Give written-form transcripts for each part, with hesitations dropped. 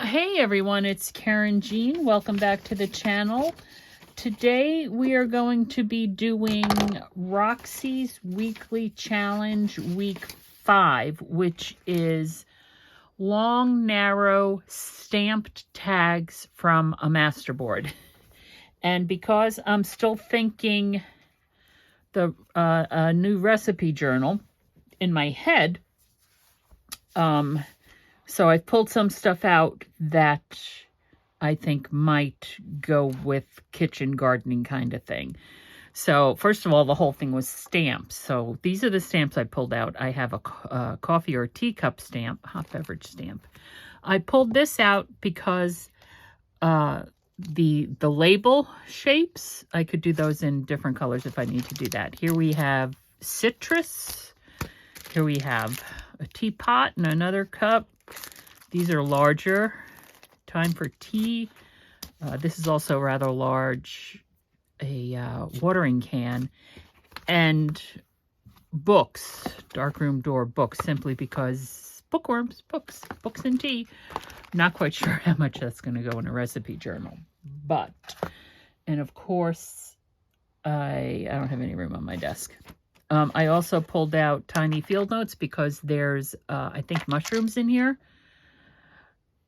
Hey everyone, it's Karynjean. Welcome back to the channel. Today we are going to be doing Roxy's Weekly Challenge Week 5, which is long, narrow, stamped tags from a masterboard. And because I'm still thinking a new recipe journal in my head, so I pulled some stuff out that I think might go with kitchen gardening kind of thing. So first of all, the whole thing was stamps. So these are the stamps I pulled out. I have a coffee or teacup stamp, hot beverage stamp. I pulled this out because the label shapes, I could do those in different colors if I need to do that. Here we have citrus. Here we have a teapot and another cup. These are larger. Time for tea. This is also rather large. A watering can. And books. Darkroom door books. Simply because bookworms, books and tea. Not quite sure how much that's going to go in a recipe journal. But, and of course, I don't have any room on my desk. I also pulled out tiny field notes because there's, I think, mushrooms in here.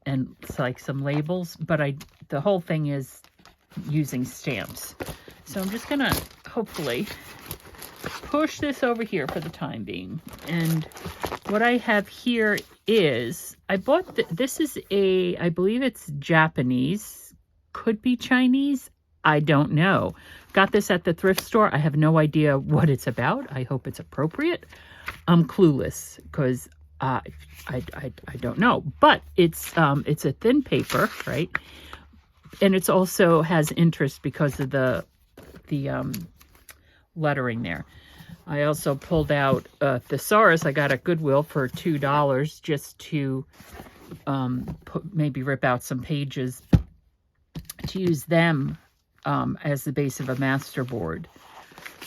And it's like some labels, but the whole thing is using stamps. So I'm just gonna hopefully push this over here for the time being. And what I have here is, I bought, this is I believe it's Japanese, could be Chinese, I don't know. Got this at the thrift store. I have no idea what it's about. I hope it's appropriate. I'm clueless because I don't know, but it's a thin paper, right? And it's also has interest because of the lettering there. I also pulled out thesaurus I got at Goodwill for $2 just to maybe rip out some pages to use them as the base of a masterboard.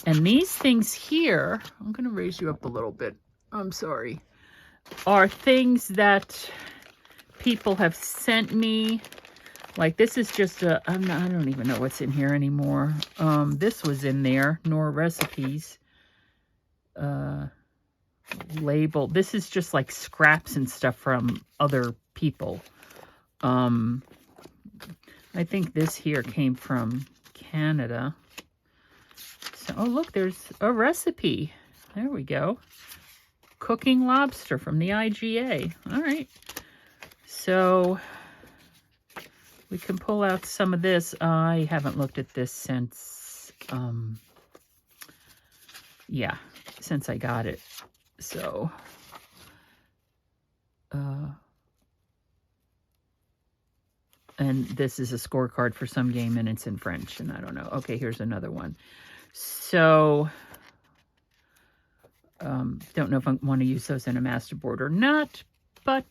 And these things here, I'm going to raise you up a little bit. I'm sorry. Are things that people have sent me. Like this is just I don't even know what's in here anymore. This was in there, Nor Recipes. Label. This is just like scraps and stuff from other people. I think this here came from Canada. So, oh look, there's a recipe. There we go. Cooking lobster from the IGA. All right. So we can pull out some of this. I haven't looked at this since, since I got it. So, and this is a scorecard for some game and it's in French and I don't know. Okay, here's another one. So, don't know if I want to use those in a masterboard or not, but,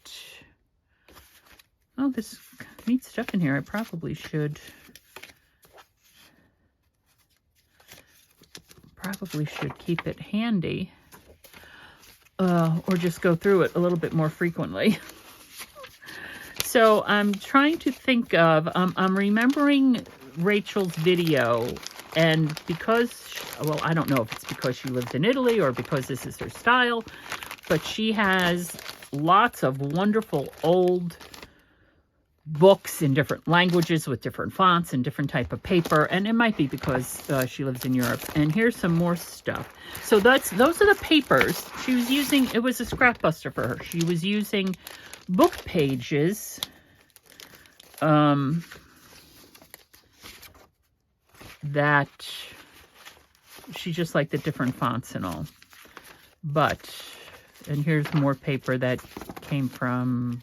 oh, there's neat stuff in here. I probably should keep it handy, or just go through it a little bit more frequently. So I'm trying to think of, I'm remembering Rachel's video, and because, well, I don't know if it's because she lives in Italy or because this is her style, but she has lots of wonderful old books in different languages with different fonts and different type of paper, and it might be because she lives in Europe. And here's some more stuff. So those are the papers she was using. It was a scrap buster for her. She was using book pages, that she just liked the different fonts and all. But, and here's more paper that came from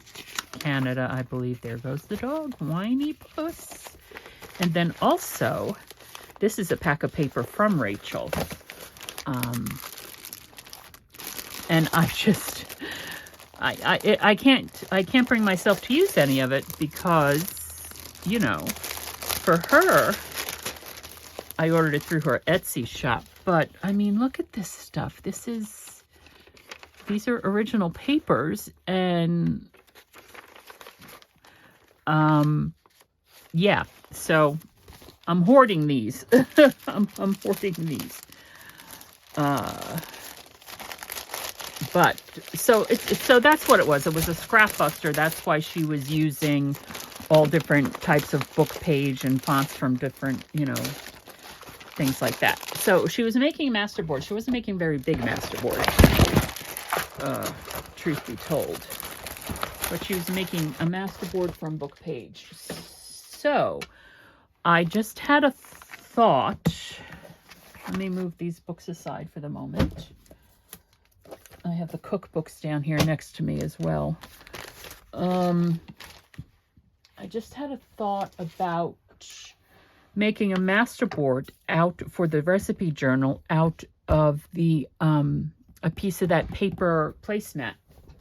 Canada, I believe. There goes the dog, whiny puss. And then also, this is a pack of paper from Rachel. And I just, I can't bring myself to use any of it because, you know, for her, I ordered it through her Etsy shop. But I mean, look at this stuff. These are original papers, and Yeah, so I'm hoarding these. I'm hoarding these. But so so that's what it was. It was a scrap buster. That's why she was using all different types of book page and fonts from different, you know, things like that. So she was making a masterboard. She wasn't making very big masterboard, truth be told. But she was making a masterboard from book page. So I just had a thought. Let me move these books aside for the moment. I have the cookbooks down here next to me as well. I just had a thought about making a masterboard out for the recipe journal out of the a piece of that paper placemat.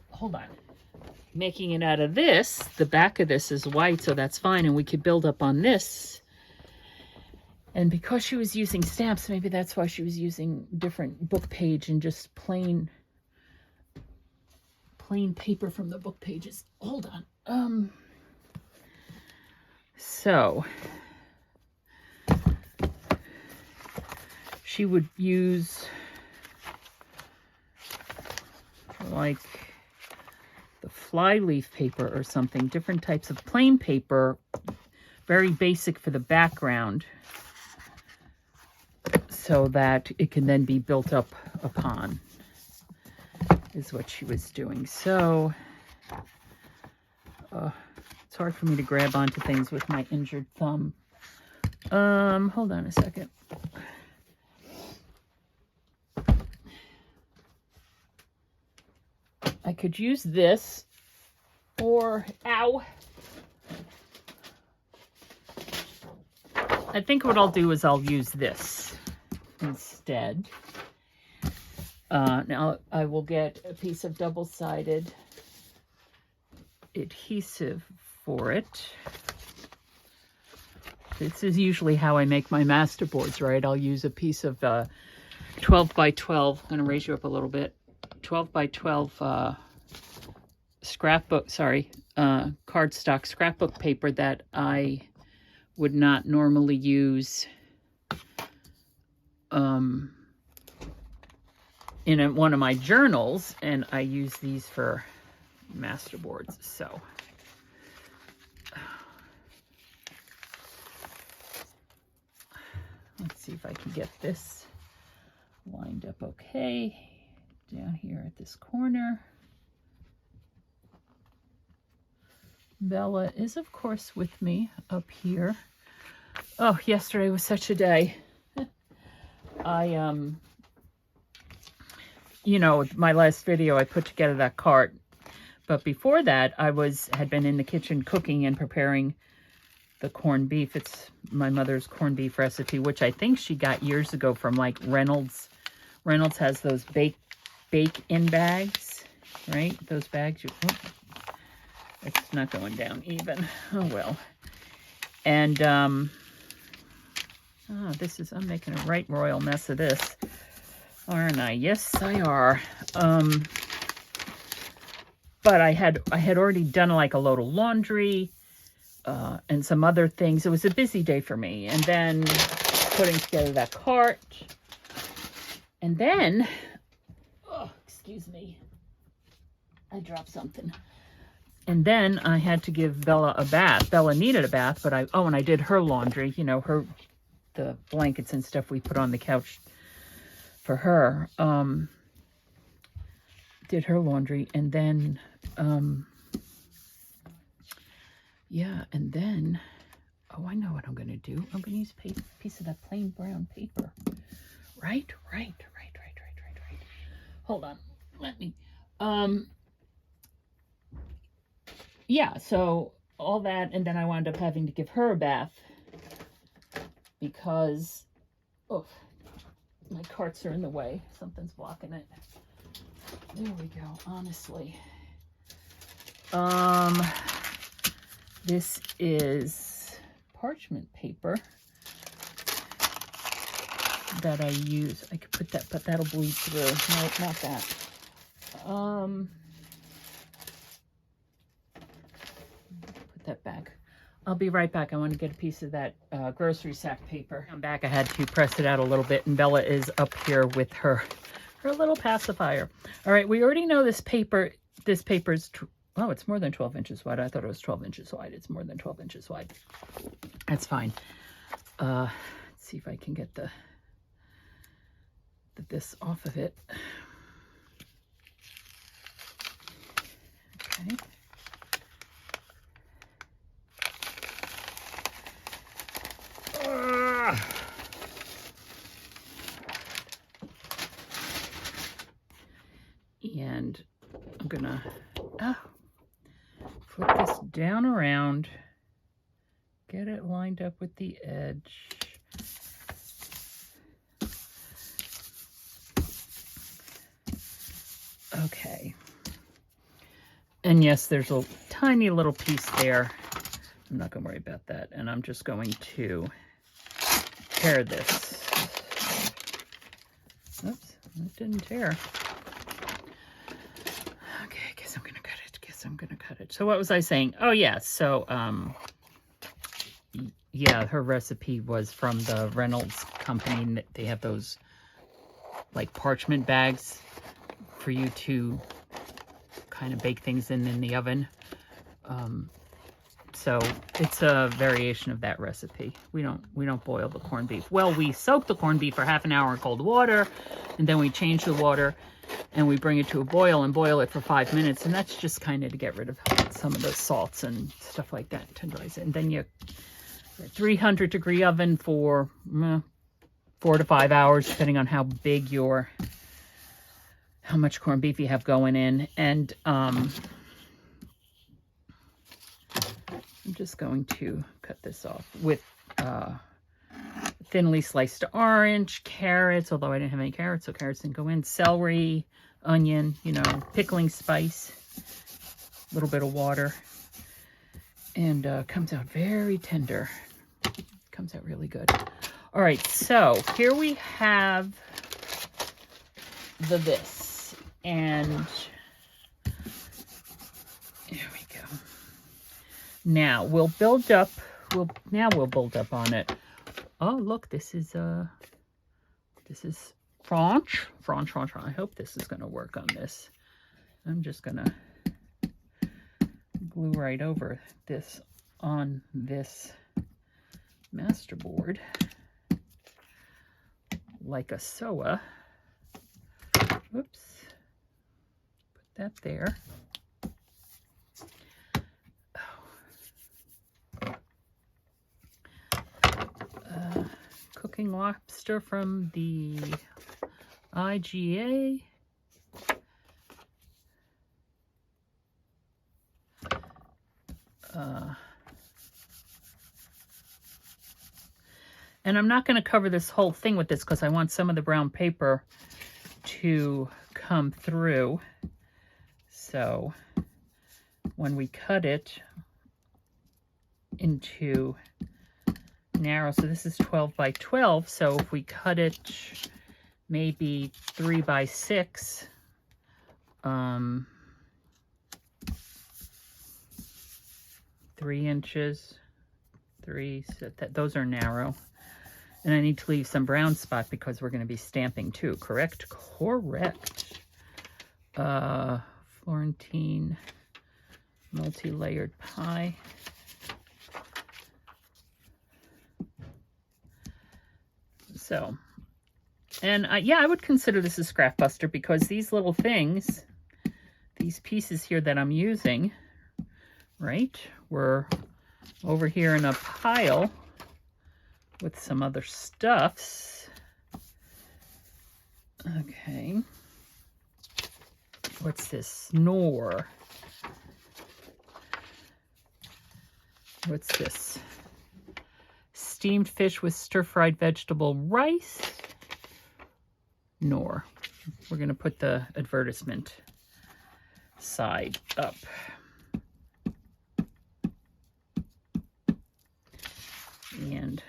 Hold on. Making it out of this. The back of this is white, so that's fine, and we could build up on this. And because she was using stamps, maybe that's why she was using different book page and just plain paper from the book pages. Hold on. So she would use like the flyleaf paper or something, different types of plain paper, very basic for the background, so that it can then be built up upon, is what she was doing. So it's hard for me to grab onto things with my injured thumb. Hold on a second. I could use this, or, ow. I think what I'll do is I'll use this instead. Now I will get a piece of double-sided adhesive for it. This is usually how I make my masterboards, right? I'll use a piece of 12 by 12. I'm going to raise you up a little bit. 12 by 12 scrapbook, cardstock scrapbook paper that I would not normally use in one of my journals, and I use these for masterboards. So let's see if I can get this lined up okay down here at this corner. Bella is, of course, with me up here. Oh, yesterday was such a day. You know, my last video, I put together that cart. But before that, I had been in the kitchen cooking and preparing the corned beef. It's my mother's corned beef recipe, which I think she got years ago from like Reynolds. Reynolds has those bake-in bags, right? Those bags. It's not going down even. Oh, well. And, I'm making a right royal mess of this. Aren't I? Yes, I are. But I had already done like a load of laundry, and some other things. It was a busy day for me. And then putting together that cart. And then, oh, excuse me. I dropped something. And then I had to give Bella a bath. Bella needed a bath, but and I did her laundry, you know, the blankets and stuff we put on the couch for her. Did her laundry, and then, yeah, and then, oh, I know what I'm going to do. I'm going to use a piece of that plain brown paper. Right. Hold on. Let me, yeah, so all that, and then I wound up having to give her a bath because, oh, my carts are in the way. Something's blocking it. There we go, honestly. This is parchment paper that I use. I could put that, but that'll bleed through. No, not that. Put put that back. I'll be right back. I want to get a piece of that grocery sack paper. I'm back. I had to press it out a little bit, and Bella is up here with her little pacifier. All right, we already know this paper. This paper is, oh, it's more than 12 inches wide. I thought it was 12 inches wide. It's more than 12 inches wide. That's fine. Let's see if I can get this off of it. Okay. And I'm gonna flip this down around, get it lined up with the edge. Okay. And yes, there's a tiny little piece there. I'm not going to worry about that. And I'm just going to tear this. Oops, it didn't tear. Okay, I guess I'm going to cut it. So what was I saying? Oh, yeah. So, yeah, her recipe was from the Reynolds company. They have those, like, parchment bags for you to kind of bake things in the oven. So it's a variation of that recipe. We don't boil the corned beef. Well, we soak the corned beef for half an hour in cold water, and then we change the water and we bring it to a boil and boil it for 5 minutes. And that's just kind of to get rid of some of the salts and stuff like that, tenderize it. And then you 300-degree oven for 4 to 5 hours, depending on how big how much corned beef you have going in. And I'm just going to cut this off with thinly sliced orange, carrots, although I didn't have any carrots, so carrots didn't go in, celery, onion, pickling spice, a little bit of water, and comes out very tender. Comes out really good. All right, so here we have this, and there we go. Now we'll build up. We'll build up on it. Oh, look, this is French. I hope this is going to work on this. I'm just going to glue right over this on this masterboard like a SOA. Whoops. Put that there. Cooking lobster from the IGA. And I'm not going to cover this whole thing with this because I want some of the brown paper to come through. So when we cut it into narrow, so this is 12 by 12, so if we cut it maybe 3 by 6, 3 inches, those are narrow. And I need to leave some brown spot because we're going to be stamping too, correct? Correct. Florentine multi-layered pie. So, and yeah, I would consider this a scrap buster because these little things, these pieces here that I'm using, right, were over here in a pile with some other stuffs. Okay. What's this? Snore. What's this? Steamed fish with stir-fried vegetable rice. Nor. We're going to put the advertisement side up. And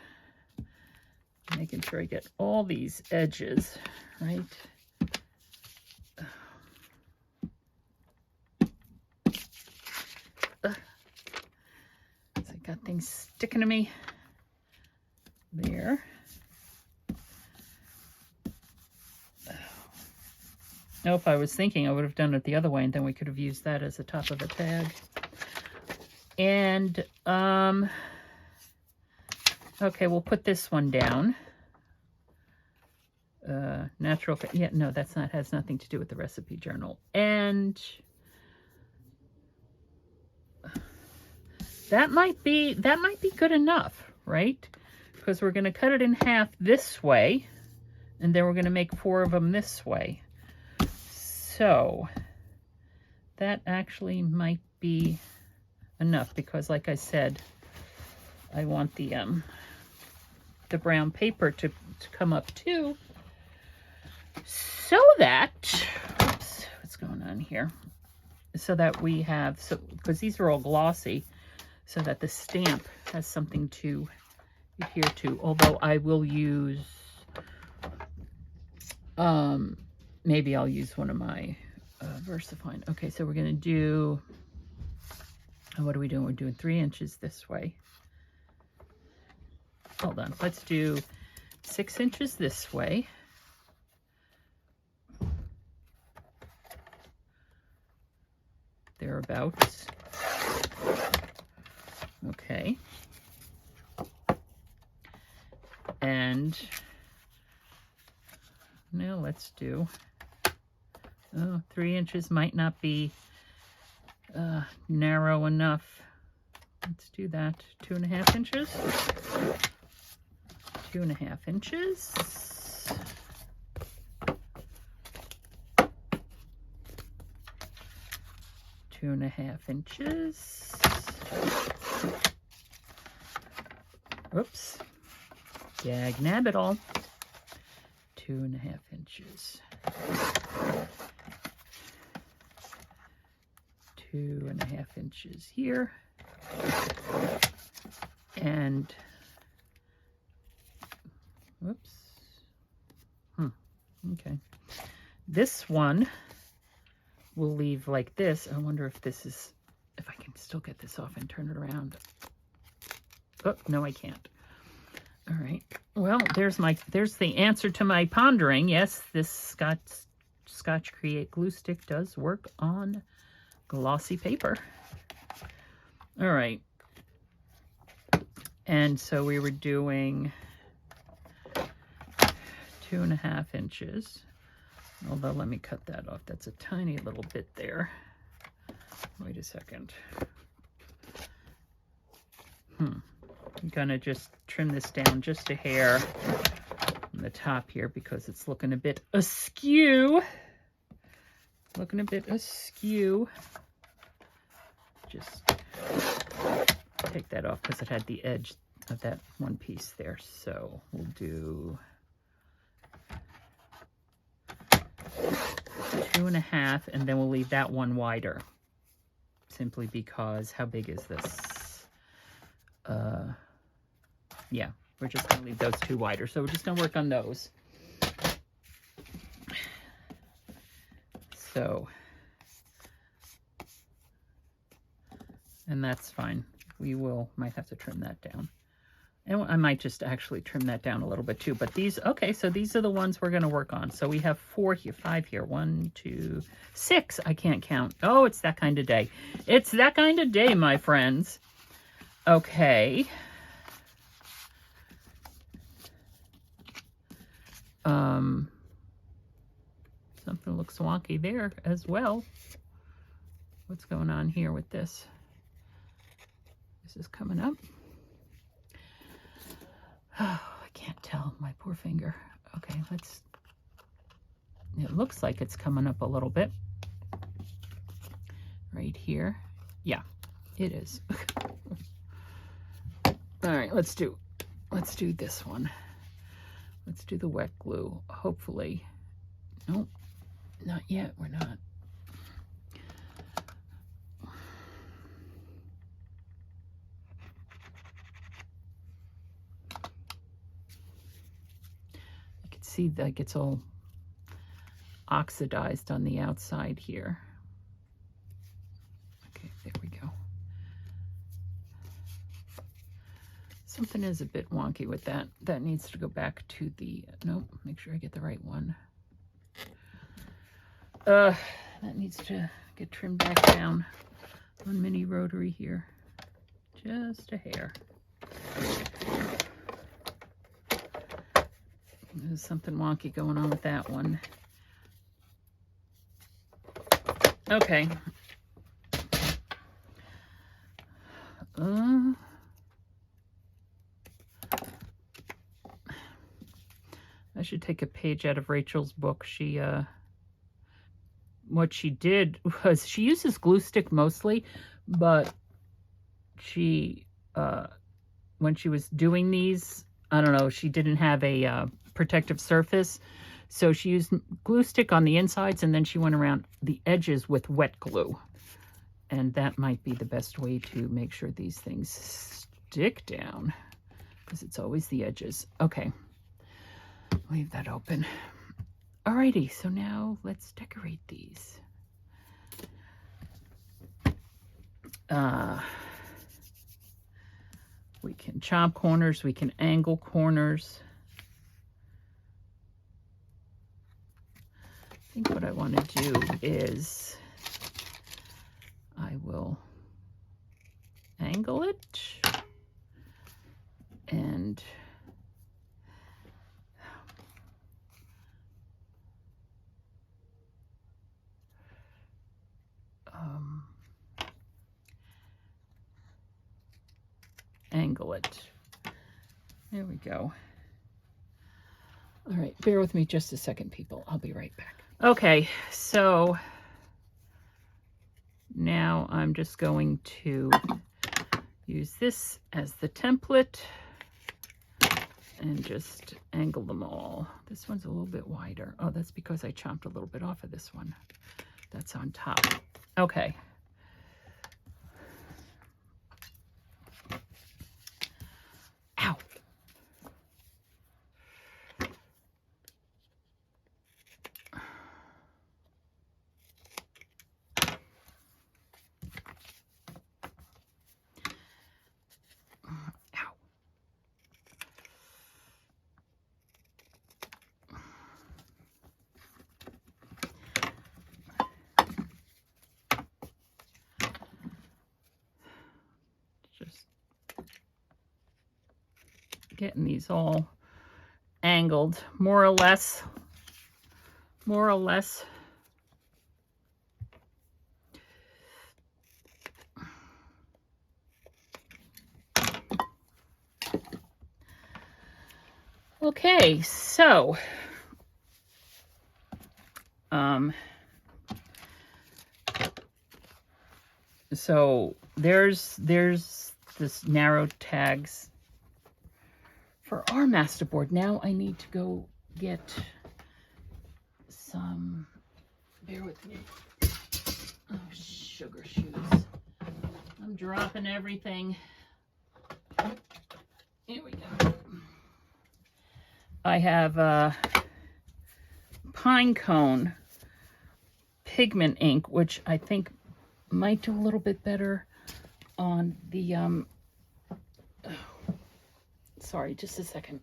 making sure I get all these edges, right? got things sticking to me. There. Oh, if I was thinking, I would have done it the other way, and then we could have used that as the top of the tag. And, okay, we'll put this one down. Natural, yeah, no, that's not, has nothing to do with the recipe journal. And that might be good enough, right? Because we're going to cut it in half this way, and then we're going to make 4 of them this way. So that actually might be enough, because like I said, I want the brown paper to come up too, so that, oops, what's going on here? So that we have, so because these are all glossy, so that the stamp has something to adhere to. Although I will use, maybe I'll use one of my VersaFine. Okay, so we're gonna do, what are we doing? We're doing 3 inches this way. Hold on, let's do 6 inches this way. Thereabouts. Okay. And now let's do, 3 inches might not be narrow enough. Let's do that. 2.5 inches. 2.5 inches. Two and a half inches. Whoops. Dag nab it all. 2.5 inches. 2.5 inches here. And whoops. Okay. This one we'll leave like this. I wonder if this is, if I can still get this off and turn it around. Oh, no, I can't. All right. Well, there's the answer to my pondering. Yes, this Scotch Create glue stick does work on glossy paper. All right. And so we were doing 2.5 inches. Although, let me cut that off. That's a tiny little bit there. Wait a second. I'm gonna just trim this down just a hair on the top here, because it's looking a bit askew. Looking a bit askew. Just take that off because it had the edge of that one piece there. So we'll do 2.5, and then we'll leave that one wider, simply because, how big is this? Yeah, we're just gonna leave those 2 wider, so we're just gonna work on those. So, and that's fine. We might have to trim that down. And I might just actually trim that down a little bit too. But these, okay, so these are the ones we're going to work on. So we have 4 here, 5 here, 1, 2, 6. I can't count. Oh, it's that kind of day. It's that kind of day, my friends. Okay. Something looks wonky there as well. What's going on here with this? This is coming up. Oh, I can't tell. My poor finger. Okay, it looks like it's coming up a little bit. Right here. Yeah, it is. All right, let's do this one. Let's do the wet glue. Hopefully. Nope, not yet. We're not. See, like, it's all oxidized on the outside here. Okay, there we go. Something is a bit wonky with that. That needs to go back to the, nope, make sure I get the right one. That needs to get trimmed back down on mini rotary here. Just a hair. There's something wonky going on with that one. Okay. I should take a page out of Rachel's book. She, what she did was she uses glue stick mostly, but she, when she was doing these, I don't know, she didn't have a protective surface. So she used glue stick on the insides and then she went around the edges with wet glue. And that might be the best way to make sure these things stick down because it's always the edges. Okay, leave that open. Alrighty, so now let's decorate these. We can chop corners, we can angle corners. I think what I want to do is I will angle it and angle it. There we go. All right, bear with me just a second, people. I'll be right back. Okay, so now I'm just going to use this as the template and just angle them all. This one's a little bit wider. Oh, that's because I chopped a little bit off of this one. That's on top. Okay. Ow. Just getting these all angled, more or less. Okay, so there's this narrow tags for our masterboard. Now I need to go get some, bear with me. Oh, sugar shoes. I'm dropping everything. Here we go. I have pine cone pigment ink, which I think might do a little bit better on the, sorry, just a second.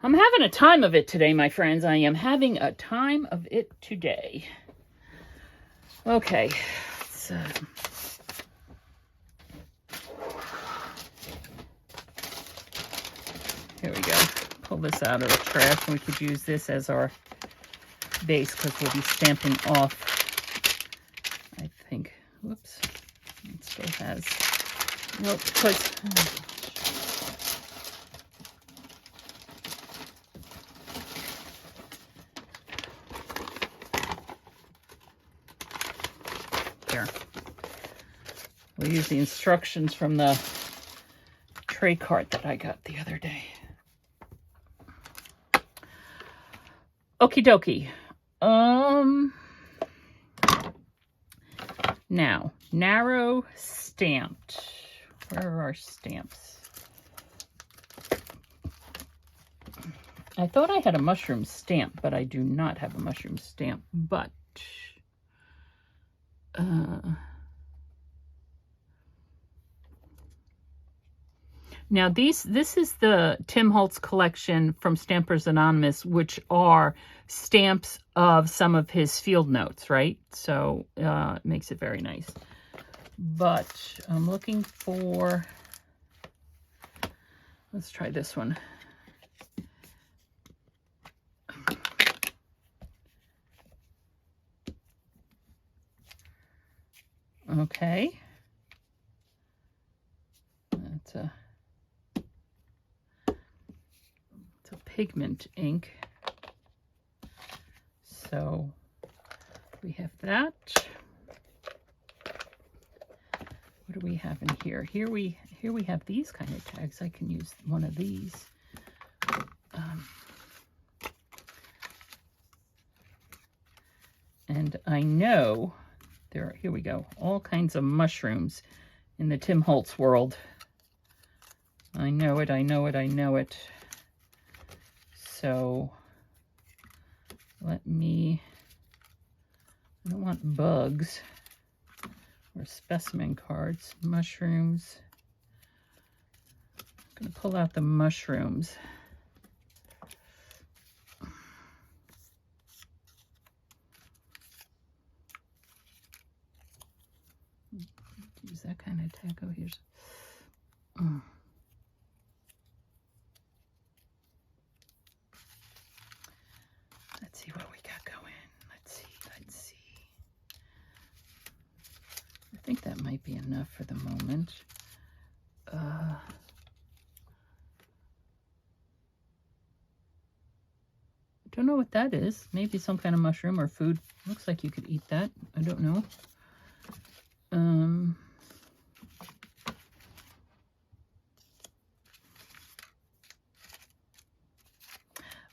I'm having a time of it today, my friends. I am having a time of it today. Okay, so here we go. Pull this out of the trash, and we could use this as our base because we'll be stamping off, I think. Whoops. It still has, nope, because, here. We'll use the instructions from the tray cart that I got the other day. Okie dokie. Now, narrow stamped. Where are our stamps? I thought I had a mushroom stamp, but I do not have a mushroom stamp. But Now this is the Tim Holtz collection from Stampers Anonymous, which are stamps of some of his field notes, right? So it makes it very nice. But I'm looking for, let's try this one. Okay. It's a pigment ink. So we have that. What do we have in here? Here we have these kind of tags. I can use one of these. And I know here we go. All kinds of mushrooms in the Tim Holtz world. I know it, I know it, I know it. So I don't want bugs or specimen cards. Mushrooms. I'm going to pull out the mushrooms. Use that kind of tag. Oh, here's. Let's see what we got going. Let's see. I think that might be enough for the moment. Don't know what that is. Maybe some kind of mushroom or food. Looks like you could eat that. I don't know.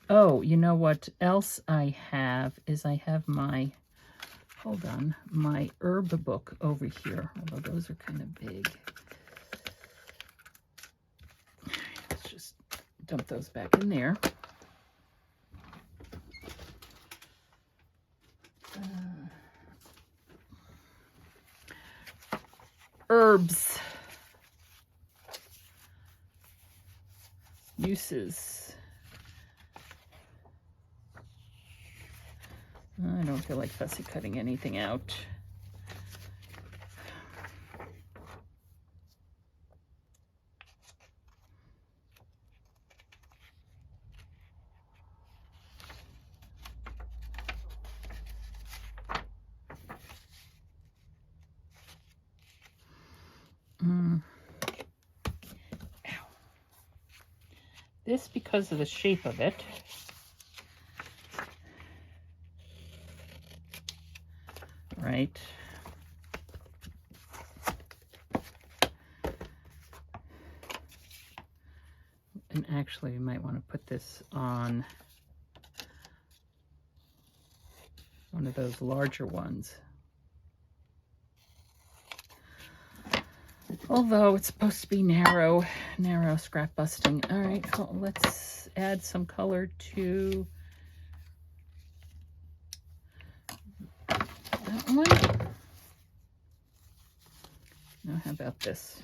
Oh, you know what else I have is I have my, hold on, my herb book over here. Although those are kind of big. Let's just dump those back in there. Herbs. Uses. I don't feel like fussy cutting anything out. This, because of the shape of it, right? And actually, you might want to put this on one of those larger ones. Although it's supposed to be narrow scrap busting. All right, well, let's add some color to that one. Now, how about this?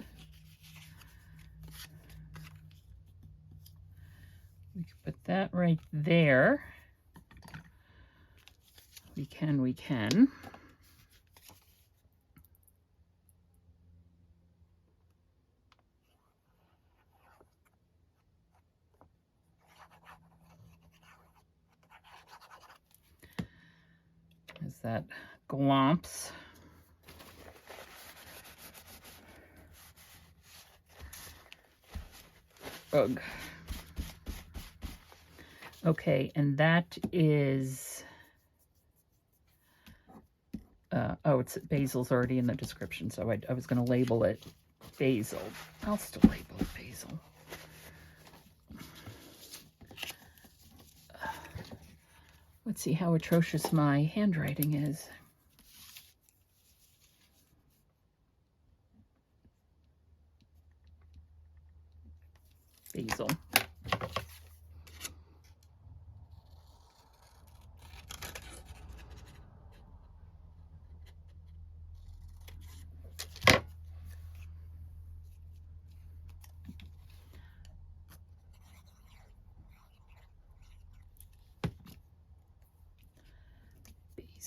We can put that right there. We can. Is that glomps? Ugh. Okay, and that is, oh, it's basil's already in the description, so I was going to label it basil. I'll still label it basil. Let's see how atrocious my handwriting is. Basil.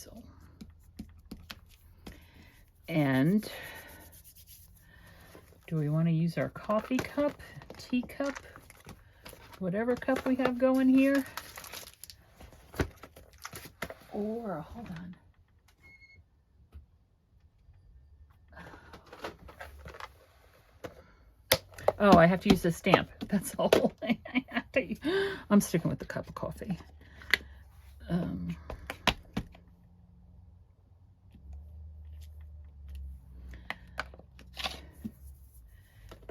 basil. And do we want to use our coffee cup, teacup, whatever cup we have going here? Or, hold on. Oh, I have to use the stamp. That's the whole thing. I'm sticking with the cup of coffee.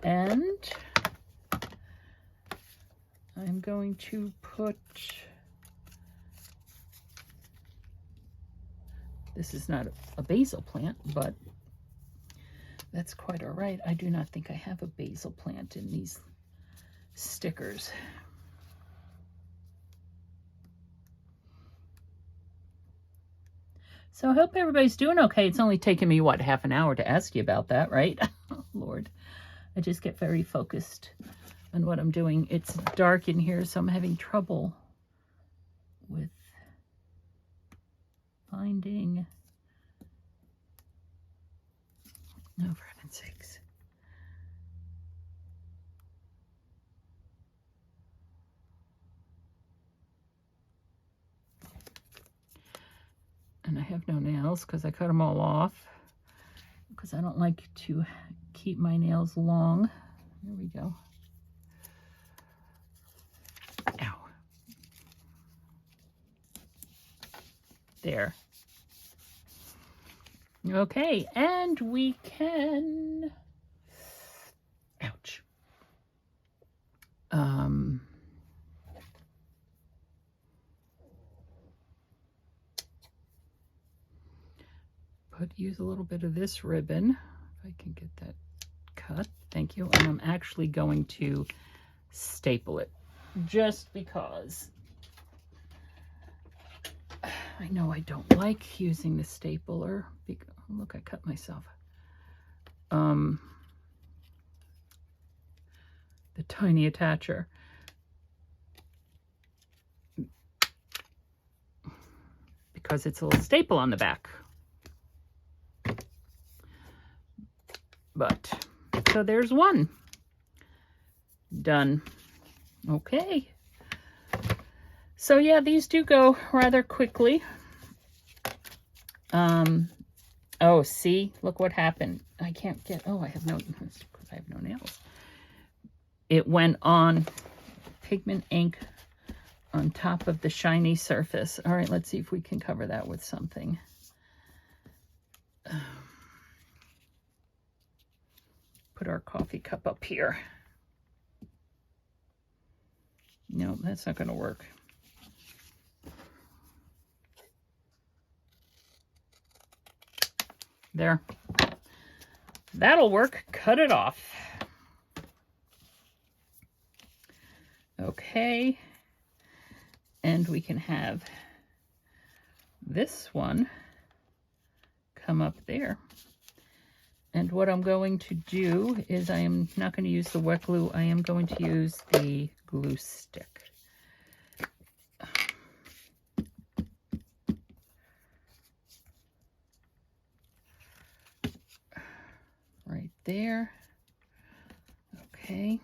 And I'm going to put, this is not a basil plant, but that's quite all right. I do not think I have a basil plant in these stickers. So I hope everybody's doing okay. It's only taken me, what, half an hour to ask you about that, right? Oh, Lord. I just get very focused on what I'm doing. It's dark in here, so I'm having trouble with finding... Oh, for heaven's sakes. And I have no nails because I cut them all off because I don't like to keep my nails long. There we go. Ow. There. Okay, and we can, ouch. Use a little bit of this ribbon, if I can get that cut. Thank you. And I'm actually going to staple it just because I know I don't like using the stapler. Look, I cut myself. The tiny attacher. Because it's a little staple on the back. But, so there's one. Done. Okay. So yeah, these do go rather quickly. Oh, see, look what happened. I can't get, oh, I have no nails. It went on pigment ink on top of the shiny surface. All right, let's see if we can cover that with something. Put our coffee cup up here. No, that's not going to work. There. That'll work. Cut it off. Okay. And we can have this one come up there. And what I'm going to do is I am not going to use the wet glue. I am going to use the glue stick. Right there. Okay.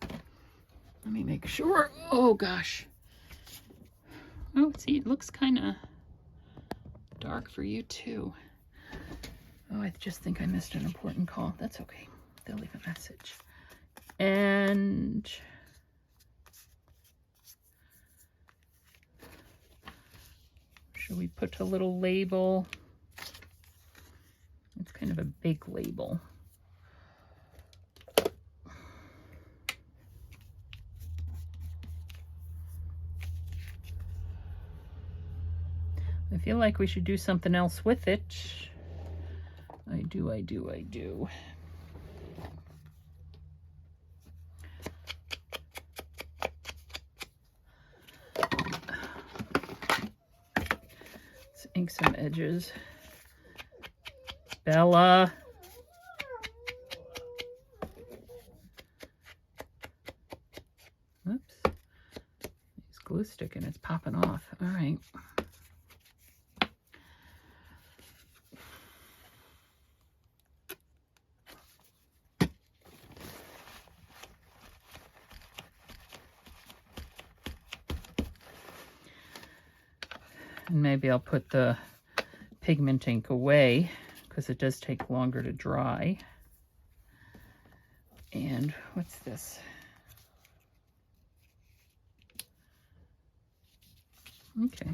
Let me make sure. Oh, gosh. Oh, see, it looks kind of dark for you, too. Oh, I just think I missed an important call. That's okay. They'll leave a message. And should we put a little label? It's kind of a big label. I feel like we should do something else with it. I do. Let's ink some edges. Bella. stick and it's popping off. All right. And maybe I'll put the pigment ink away because it does take longer to dry. And what's this? Okay.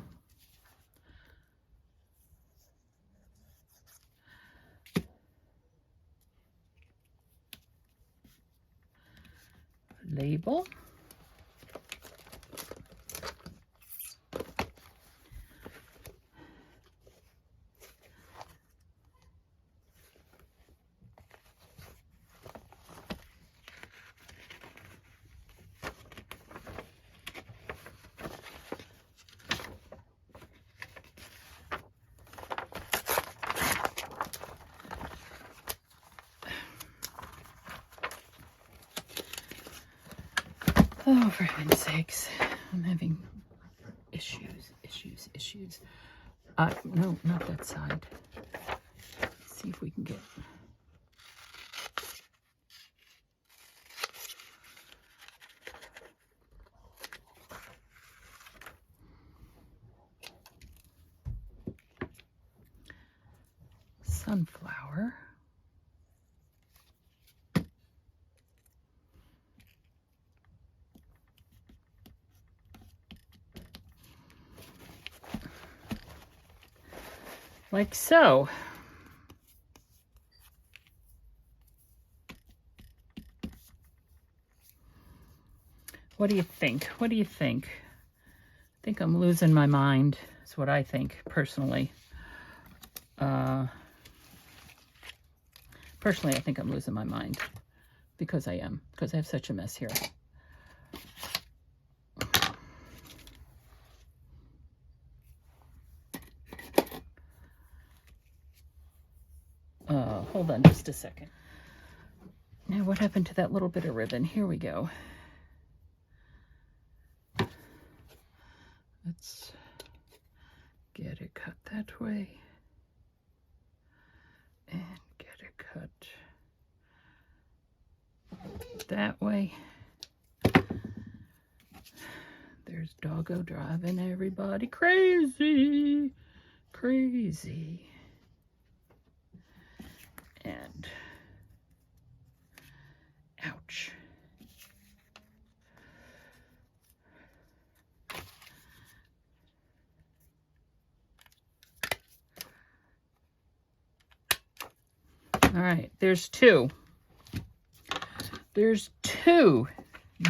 Label. Oh, for heaven's sakes. I'm having issues. No, not that side. Let's see if we can get... Sunflower. Like so. What do you think? What do you think? I think I'm losing my mind. That's what I think, personally. Personally, I think I'm losing my mind. Because I am. Because I have such a mess here. Hold on just a second. Now, what happened to that little bit of ribbon? Here we go. Let's get it cut that way. And get it cut that way. There's Doggo driving everybody crazy. Crazy. And ouch. All right, there's two. There's two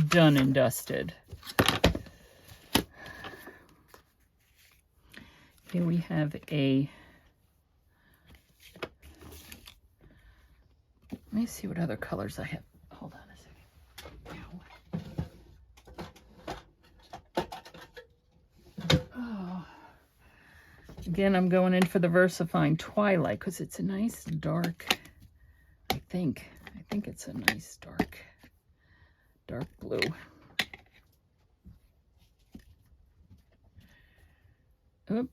done and dusted. Here we have a... Let me see what other colors I have. Hold on a second. Oh. Again, I'm going in for the VersaFine Twilight because it's a nice dark, I think it's a nice dark blue. Oop.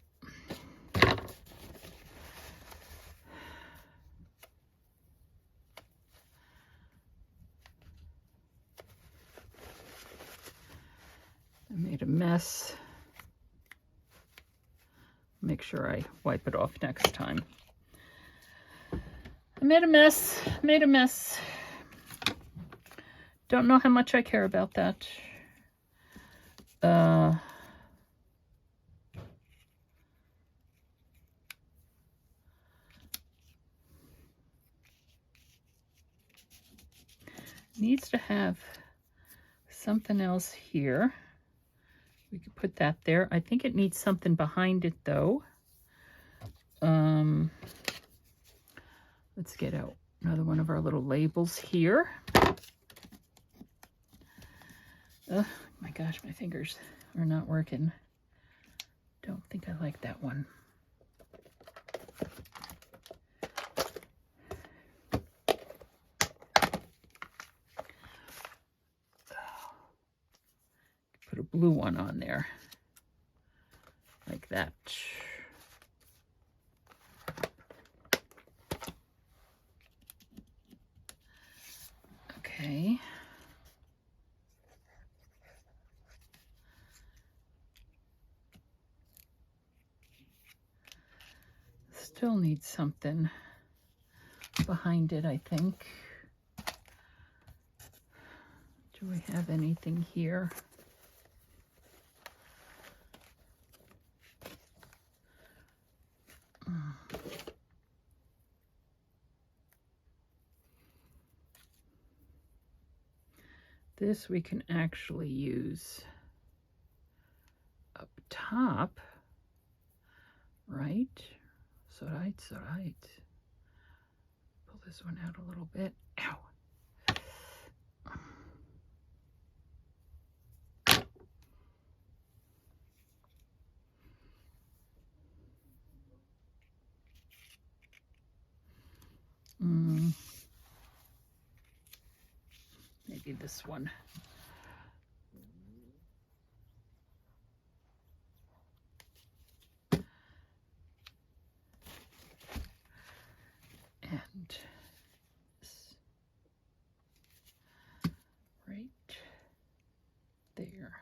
I made a mess. Make sure I wipe it off next time. I made a mess. Don't know how much I care about that. Needs to have something else here. We could put that there. I think it needs something behind it though. Let's get out another one of our little labels here. Oh my gosh, my fingers are not working. Don't think I like that one. blue one on there. Like that. Okay. Still need something behind it, I think. Do we have anything here? This we can actually use up top, right? So right. Pull this one out a little bit. Ow. Maybe this one. And this right there.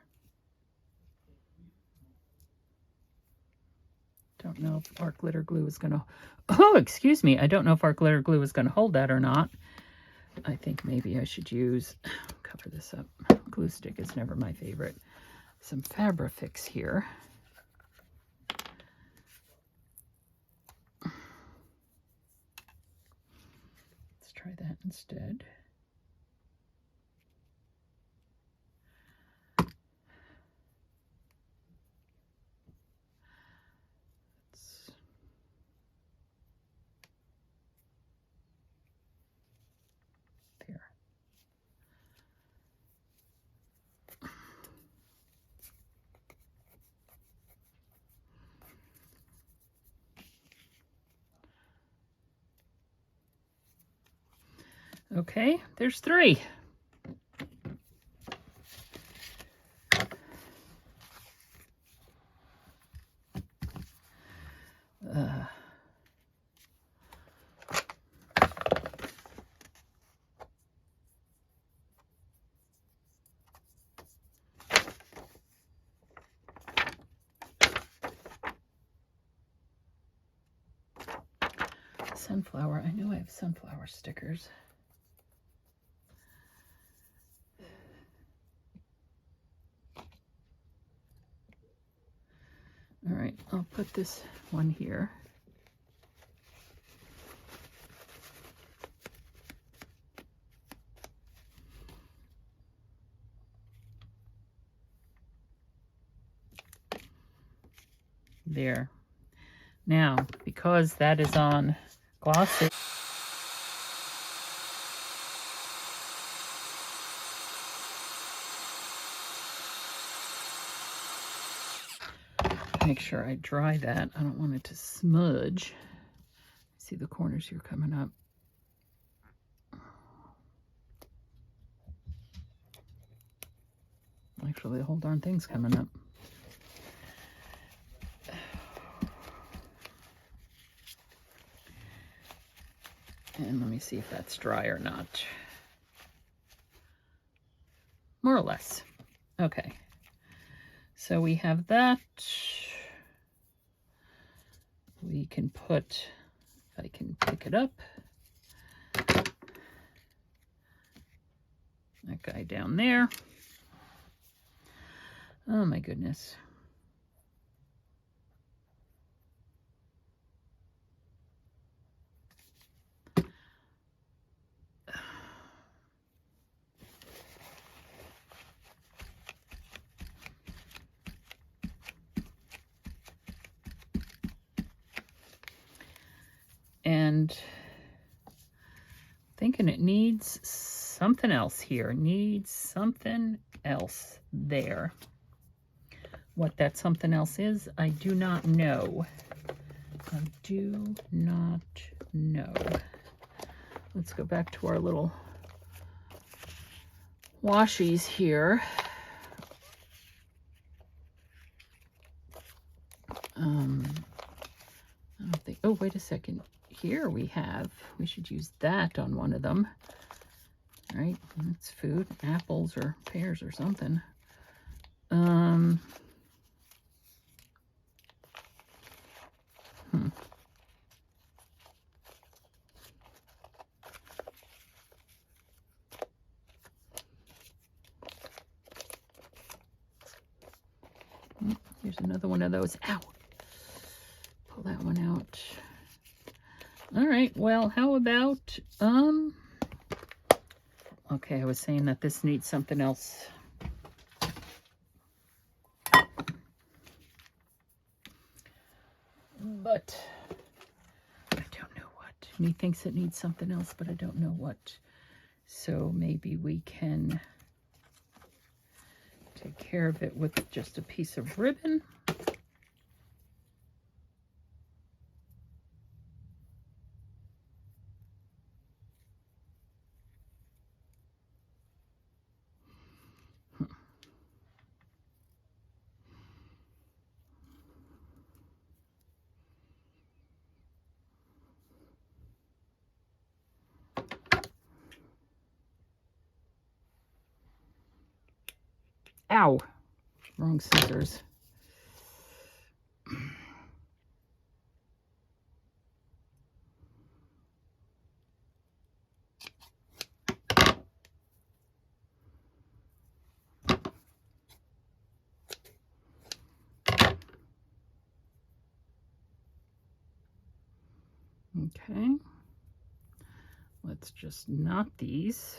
Don't know if our glitter glue is going to, oh, excuse me. I don't know if our glitter glue is going to hold that or not. I think maybe I should use, cover this up. Glue stick is never my favorite. Some Fabrifix here. Let's try that instead. There. Okay, there's 3. Sunflower. I know I have sunflower stickers. All right, I'll put this one here. There. Now, because that is on glossy, make sure I dry that. I don't want it to smudge. See the corners here coming up. Actually, the whole darn thing's coming up. And let me see if that's dry or not. More or less. Okay. So we have that. We can put, if I can pick it up, that guy down there. Oh my goodness. And thinking it needs something else here. Needs something else there. What that something else is, I do not know. I do not know. Let's go back to our little washies here. Oh, wait a second. Here we should use that on one of them. All right, it's food, apples or pears or something. Here's another one of those. Ow. Pull that one out. All right, well, how about, okay, I was saying that this needs something else. But I don't know what. He thinks it needs something else, but I don't know what. So maybe we can take care of it with just a piece of ribbon. Ow, wrong scissors. Okay, let's just knot these.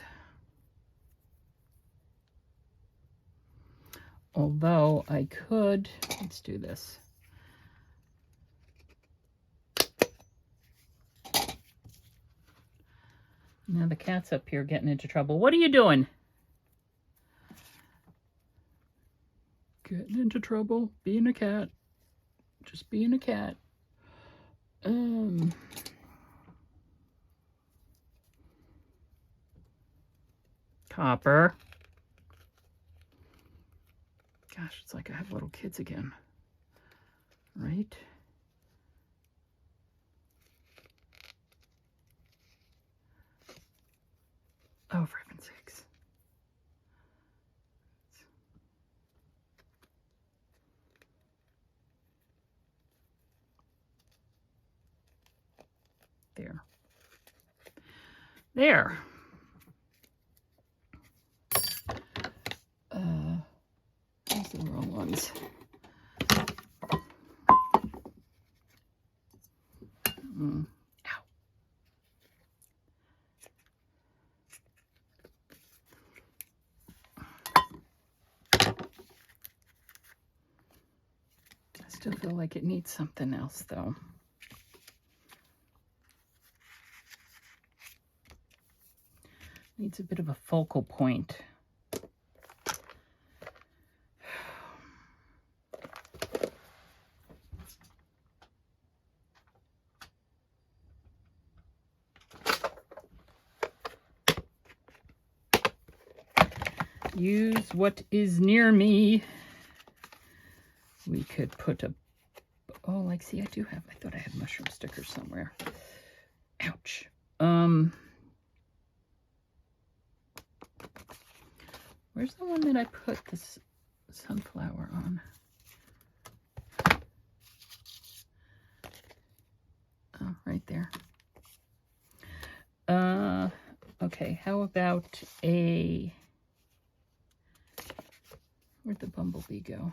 Although I could, let's do this. Now the cat's up here getting into trouble. What are you doing? Getting into trouble, being a cat. Just being a cat. Copper. Gosh, it's like I have little kids again. Right? Oh, for heaven's sakes. There. There. Those are the wrong ones. Ow. I still feel like it needs something else, though. Needs a bit of a focal point. Use what is near me. We could put a, oh, like, see, I thought I had mushroom stickers somewhere. Ouch. Where's the one that I put this sunflower on? Oh, right there. Okay, how about a, where'd the bumblebee go?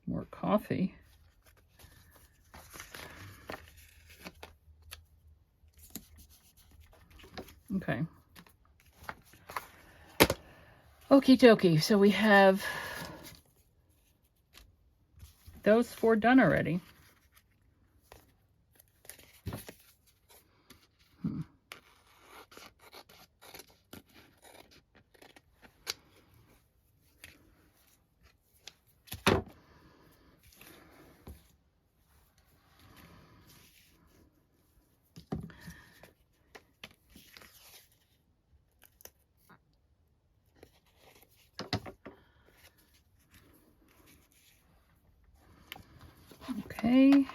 More coffee. Okay. Okie dokie. So we have those 4 done already. Okay.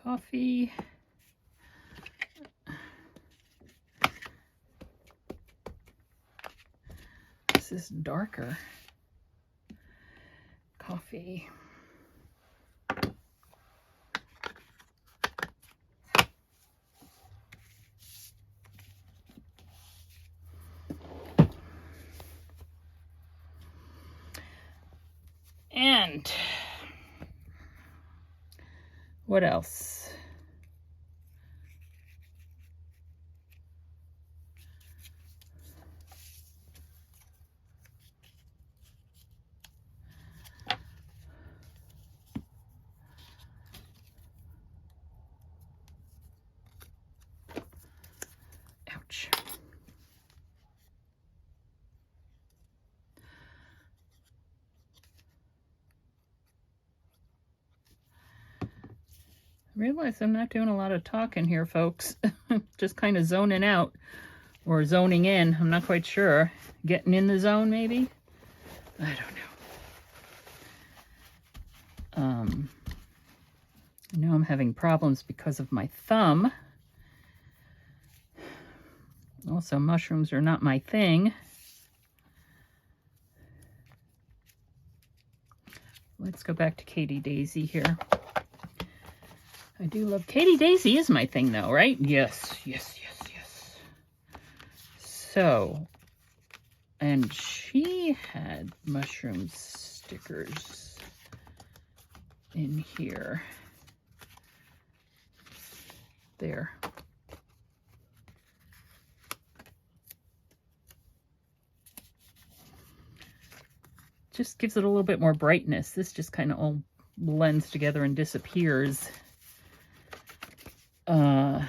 Coffee. This is darker. Coffee. And what else? Ouch. I realize I'm not doing a lot of talking here, folks. Just kind of zoning out or zoning in. I'm not quite sure. Getting in the zone, maybe? I don't know. I know I'm having problems because of my thumb. Also, mushrooms are not my thing. Let's go back to Katie Daisy here. I do love Katie Daisy is my thing though, right? Yes, yes, yes, yes. So, and she had mushroom stickers in here. There. Just gives it a little bit more brightness. This just kind of all blends together and disappears. Oh,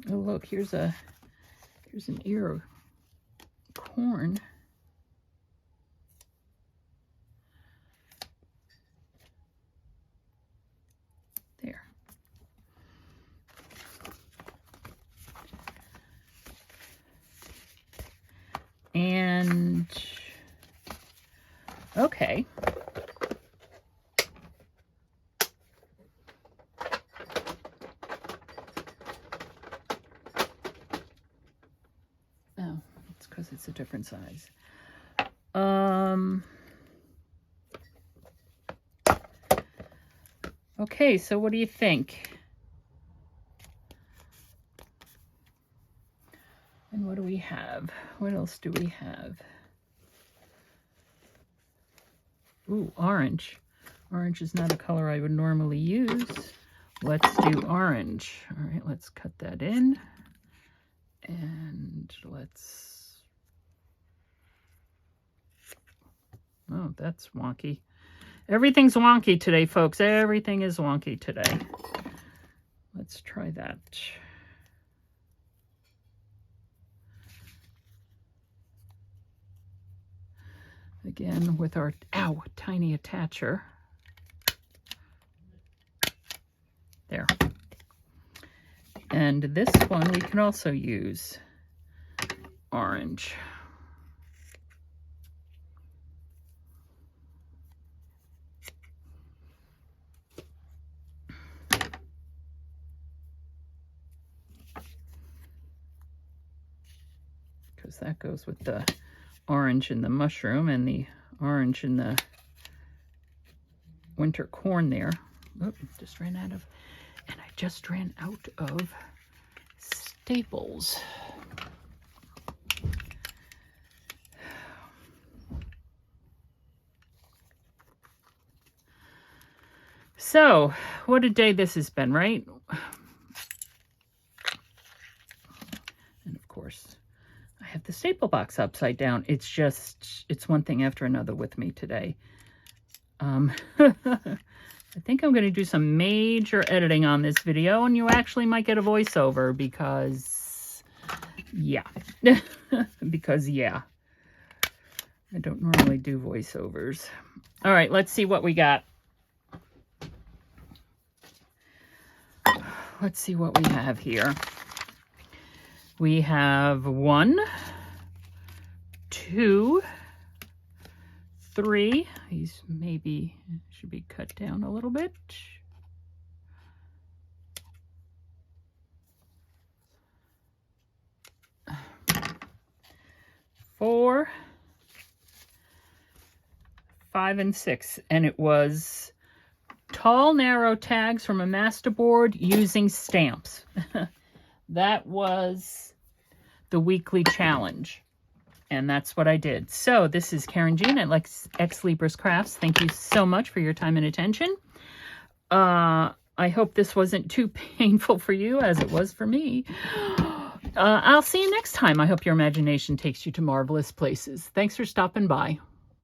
look, here's an ear of corn. There. And okay. Oh, it's because it's a different size. Okay, so what do you think? And what do we have? What else do we have? Ooh, orange. Orange is not a color I would normally use. Let's do orange. All right, let's cut that in. And let's... Oh, that's wonky. Everything's wonky today, folks. Everything is wonky today. Let's try that. Again, with our, tiny attacher. There. And this one we can also use orange. Because that goes with the orange in the mushroom and the orange in the winter corn there. Oop, just ran out of, and I just ran out of staples. So, what a day this has been, right? And of course, I have the staple box upside down. It's just, it's one thing after another with me today. I think I'm going to do some major editing on this video, and you actually might get a voiceover because, yeah. Because, yeah. I don't normally do voiceovers. All right, let's see what we got. Let's see what we have here. We have 1, 2, 3. These maybe should be cut down a little bit. 4, 5, and 6. And it was tall, narrow tags from a masterboard using stamps. That was the weekly challenge. And that's what I did. So this is Karynjean at Ex Libris Crafts. Thank you so much for your time and attention. I hope this wasn't too painful for you as it was for me. I'll see you next time. I hope your imagination takes you to marvelous places. Thanks for stopping by.